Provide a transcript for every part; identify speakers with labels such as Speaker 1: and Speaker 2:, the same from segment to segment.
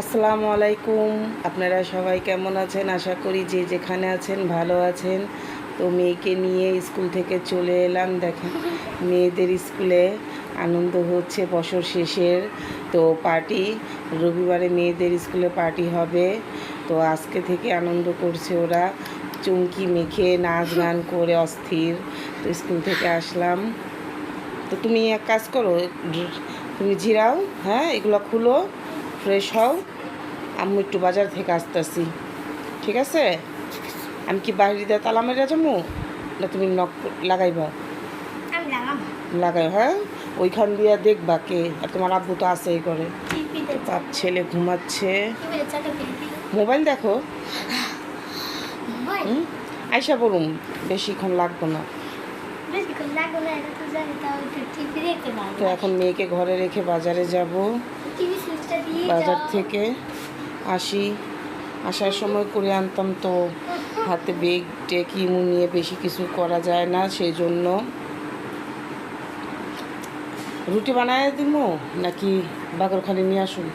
Speaker 1: আসসালামু আলাইকুম। আপনারা সবাই কেমন আছেন? আশা করি যে যেখানে আছেন ভালো আছেন। তো মেয়েকে নিয়ে স্কুল থেকে চলে এলাম। দেখেন মেয়েদের স্কুলে আনন্দ হচ্ছে বছর শেষের তো পার্টি। রবিবারে মেয়েদের স্কুলে পার্টি হবে। তো আজকে থেকে আনন্দ করছে ওরা, চুমকি মেখে নাচ গান করে অস্থির। তো স্কুল থেকে আসলাম। তো তুমি এক কাজ করো, তুমি ঝিরাও, হ্যাঁ এগুলো খুলো, ফ্রেশ হও। আমি একটু বাজার থেকে আসতেছি, ঠিক আছে? আমি কি বাইরে দিয়ে তালা মেরে যাবো না তুমি নক লাগাইবা? লাগাই, হ্যাঁ। ওইখান দিয়ে দেখবা কে, আর তোমার আব্বু তো আছেই করে। বাপ ছেলে ঘুমাচ্ছে, মোবাইল দেখো। আইসা বলুন, বেশিক্ষণ লাগবো না। তো এখন মেয়েকে ঘরে রেখে বাজারে যাব। বাজার থেকে আসার সময় করে আনতাম, তো হাতে বেগ টেক ইমু নিয়ে বেশি কিছু করা যায় না, সেই জন্য রুটি বানায় দিব নাকি বাগরখানি নিয়ে আসুন?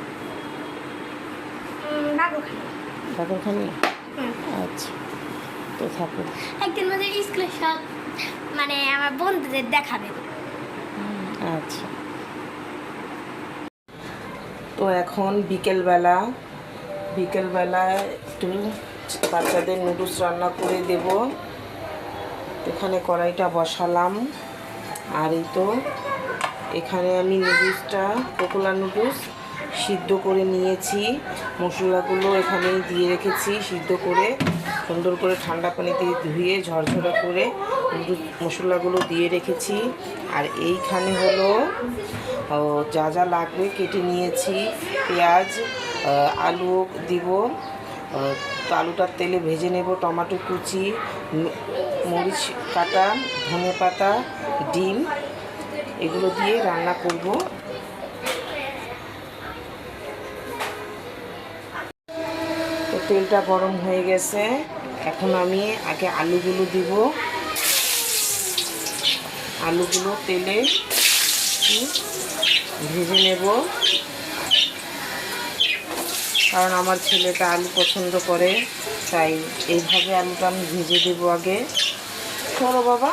Speaker 1: বাগরখানি, আচ্ছা তো থাকো।
Speaker 2: একদিন মধ্যে স্কুলের সব মানে আমার বন্ধুদের দেখাবে।
Speaker 1: আচ্ছা, তো এখন বিকেলবেলায় একটু বাচ্চাদের নুডলস রান্না করে দেব। এখানে কড়াইটা বসালাম, আর এই তো এখানে আমি নুডলসটা কোকোলা নুডলস সিদ্ধ করে নিয়েছি। মশলাগুলো এখানেই দিয়ে রেখেছি সিদ্ধ করে, সুন্দর করে ঠান্ডা পানিতে ধুয়ে ঝরঝরে করে মশলাগুলো দিয়ে রেখেছি। আর এইখানে হলো যা যা লাগবে কেটে নিয়েছি। পেঁয়াজ, আলু দিব, তো আলুটার তেলে ভেজে নেব। টমেটো কুচি, মরিচ কাটা, ধনে পাতা, ডিম, এগুলো দিয়ে রান্না করব। তো তেলটা গরম হয়ে গেছে, এখন আমি আগে আলুগুলো দিব। আলুগুলো তেলে ভেজে নেব, কারণ আমার ছেলেটা আলু পছন্দ করে, তাই এইভাবে আলুটা আমি ভেজে দেবো আগে। সরো বাবা।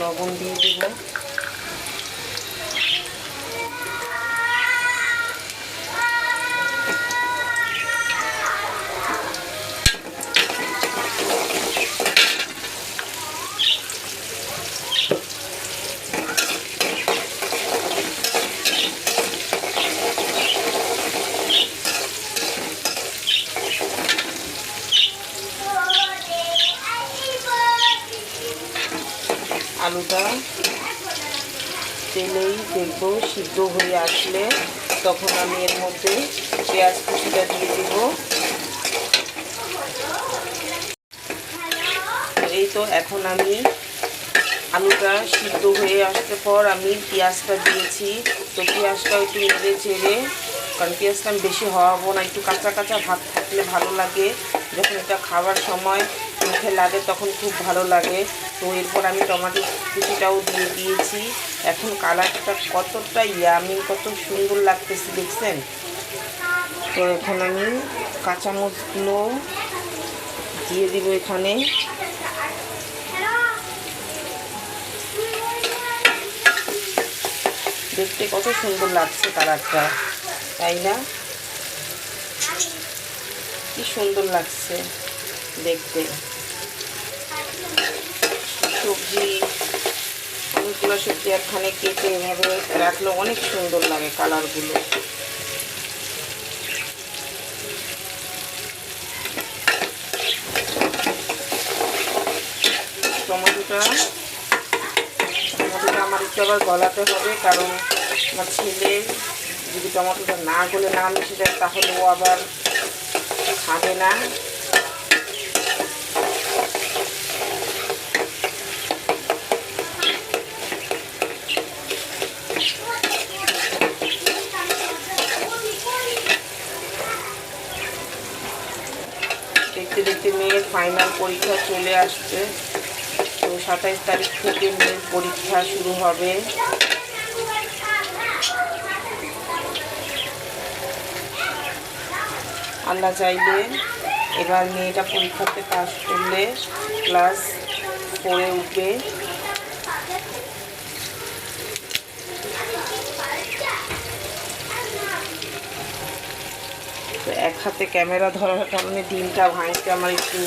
Speaker 1: লবণ দিয়ে দেবো। আলুটা তেলেই দেখবো সিদ্ধ হয়ে আসলে, তখন আমি এর মধ্যে পেঁয়াজ কুচিটা দিয়ে দেব। এই তো এখন আমি আলুটা সিদ্ধ হয়ে আসতে পর আমি পেঁয়াজটা দিয়েছি। তো পেঁয়াজটা একটু নেড়ে চেড়ে, কারণ পেঁয়াজটা আমি বেশি হওয়াবো না, একটু কাঁচা কাঁচা ভাব থাকলে ভালো লাগে, যখন এটা খাবার সময় মুখে লাগে তখন খুব ভালো লাগে। তো এরপর আমি টমেটো কুচিটাও দিয়ে দিয়েছি। এখন কালারটা কতটা ইয়ামি, কত সুন্দর লাগতেছে দেখছেন। তো এখন আমি কাঁচামরিচগুলো দিয়ে দিব এখানে। দেখতে কত সুন্দর লাগছে কালারটা, তাই না? কি সুন্দর লাগছে দেখতে। সবজি, অনেকগুলো সবজি একখানে কেটে এভাবে রাখলে অনেক সুন্দর লাগে কালারগুলো। টমেটোটা আমার একটু আবার গলাতে হবে, কারণ আমার ছেলে যদি টমেটোটা না গলে না মিশে যায় তাহলে ও আবার খাবে না। দেখতে দেখতে মেয়ের ফাইনাল পরীক্ষা চলে আসছে। তো 27 তারিখ থেকে মেয়ের পরীক্ষা শুরু হবে। আল্লাহ চাইলে এবার মেয়েটা পরীক্ষাতে পাস করলে ক্লাস 4-এ উঠবে। তো এক হাতে ক্যামেরা ধরার কারণে ডিমটা ভাঙতে আমার একটু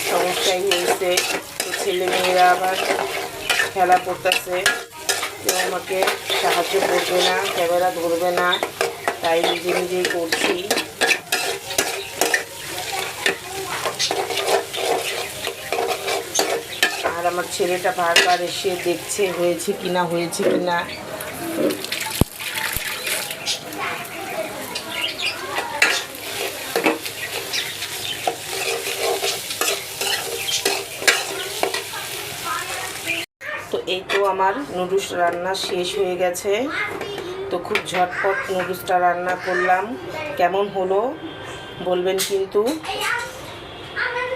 Speaker 1: সমস্যাই হয়েছে। তো ছেলে মেয়েরা আবার খেলা করতেছে, কেউ আমাকে সাহায্য করবে না, ক্যামেরা ধরবে না, তাই নিজে নিজেই করছি। আর আমার ছেলেটা বারবার এসে দেখছে হয়েছে কিনা হয়েছে কিনা। তো এই তো আমার নুডলস রান্না শেষ হয়ে গেছে। তো খুব ঝটপট নুডলসটা রান্না করলাম, কেমন হলো বলবেন কিন্তু।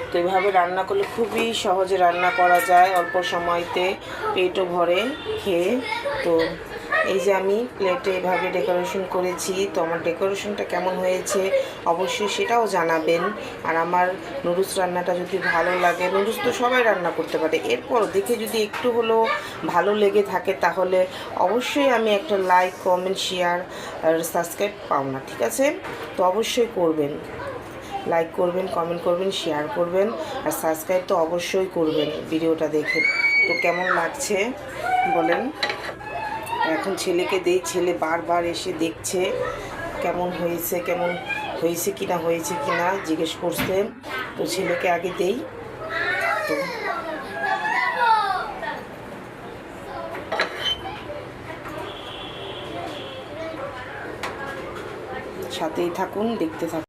Speaker 1: তো এইভাবে রান্না করলে খুবই সহজে রান্না করা যায়, অল্প সময়তে পেটও ভরে খেয়ে। তো এই যে আমি প্লেটে এভাবে ডেকোরেশন করেছি। তো আমার ডেকোরেশনটা কেমন হয়েছে অবশ্যই সেটাও জানাবেন। আর আমার নুডলস রান্নাটা যদি ভালো লাগে, নুডলস তো সবাই রান্না করতে পারে, এরপর দেখে যদি একটু হলেও ভালো লেগে থাকে তাহলে অবশ্যই আমি একটা লাইক, কমেন্ট, শেয়ার আর সাবস্ক্রাইব পাও না, ঠিক আছে? তো অবশ্যই করবেন, লাইক করবেন, কমেন্ট করবেন, শেয়ার করবেন আর সাবস্ক্রাইব তো অবশ্যই করবেন ভিডিওটা দেখে। তো কেমন লাগছে বলেন। এখন ছেলেকে দেই, ছেলে বারবার এসে দেখছে কেমন হয়েছে কিনা জিজ্ঞেস করছে। তো ছেলেকে আগে দেই। তো সাথেই থাকুন, দেখতে থাকুন।